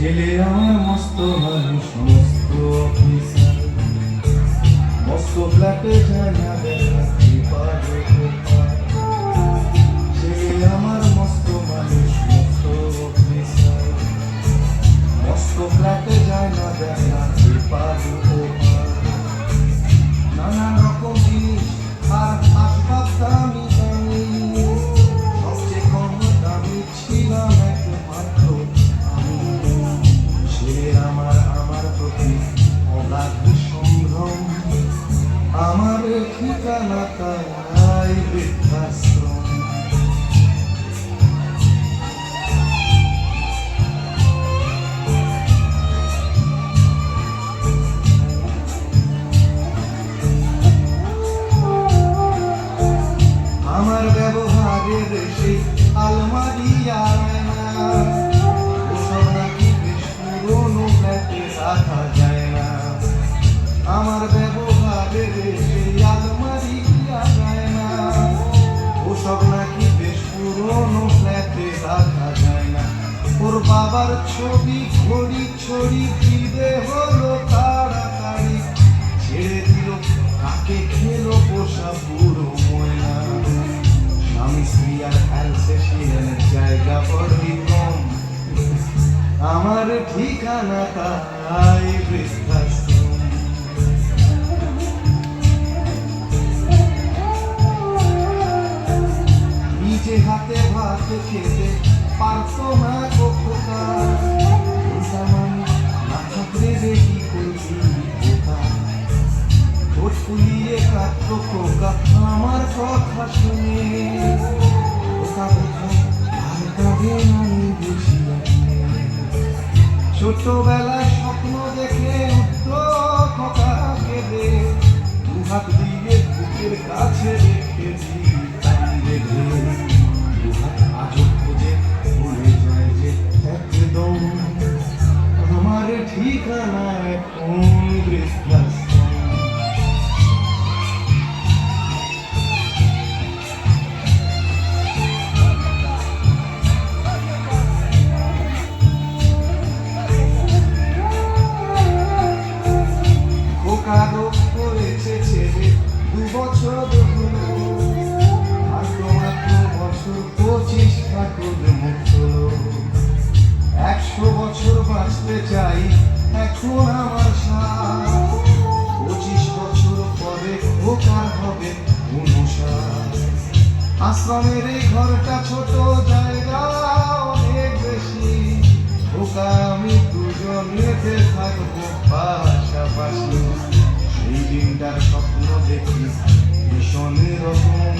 ছেলে আমার মস্ত মানুষ, মস্ত অফিসার, মস্ত ফ্ল্যাটে যায় না দেখাতে পারবে কোথায়। ছেলে আমার মস্ত মানুষ, মস্ত অফিসার, মস্ত ফ্ল্যাটে যায় না দেখাতে পারবে কোথায়। নানান রকম জিনিস আর আসবাব দামি দামি, সবচেয়ে কম দামি ছিলাম একমাত্র আমি। ছেলে আমার আমার প্রতি অগাধ সম্ভ্রম, আমার ঠিকানা তাই বৃদ্ধাশ্রম। আমার ব্যবহারের সেই আলমারি আয়না, ওসব নাকি বেশ পুরোনো ফ্ল্যাটে রাখা যায় না। আমার ব্যবহারের সেই আলমারি আয়না, ওসব নাকি বেশ পুরোনো ফ্ল্যাটে রাখা যায় না। ওর বাবার ছবি ঘড়ি ছড়ি দিতে হলো তাড়াতাড়ি, ছেড়ে দিল কাকে খেলো পোষা পুরো ময়না। স্বামী স্ত্রী আর অ্যালসেশিয়ানের জায়গা বড়ই কম, আমার ঠিকানা তাই বৃদ্ধাশ্রম। নিজে হাতে ভাত খেতে পারতো না কোথা, মানুষ না থাকলে যে কি করবি কোথা। ঠোঁট ফুলিয়ে কাঁদতো খোকা আমার কথা শুনে, খোকা কোথাও আর কাঁদে আমি বুঝি। ছোটবেলায় স্বপ্ন দেখে উঠতো খোকা কেঁদে, দুহাত দিয়ে বুকের কাছে রেখেছি রেখে। দুহাত আজও খোঁজে ভুলে যায় যে একদম, আমার ঠিকানা এখন বৃদ্ধাশ্রম। কারো করেছে ছেলে 2 বছর হলো, মাত্র বছর 25 ঠাকুর মুক্ত। 100 বছর বাঁচতে চাই এখন আমার সাথ, 25 বছর পরে খোকার হবে 59। আশ্রমের এই ঘরটা ছোট, জায়গা অনেক বেশি, খোকা আমি দুজনেতে থাকবো পাশাপাশি। সেই দিনটার স্বপ্ন দেখি ভীষণ রকম,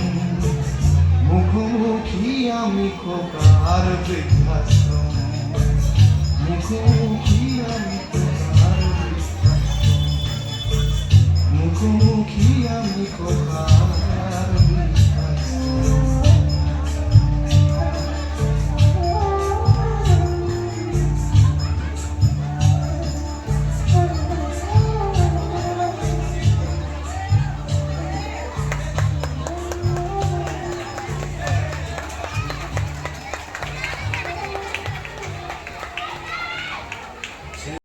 মুখোমুখি আমি খোকার বৃদ্ধাশ্রম। মুখোমুখি আমি খোকার বৃদ্ধাশ্রম, মুখোমুখি আমি খোকার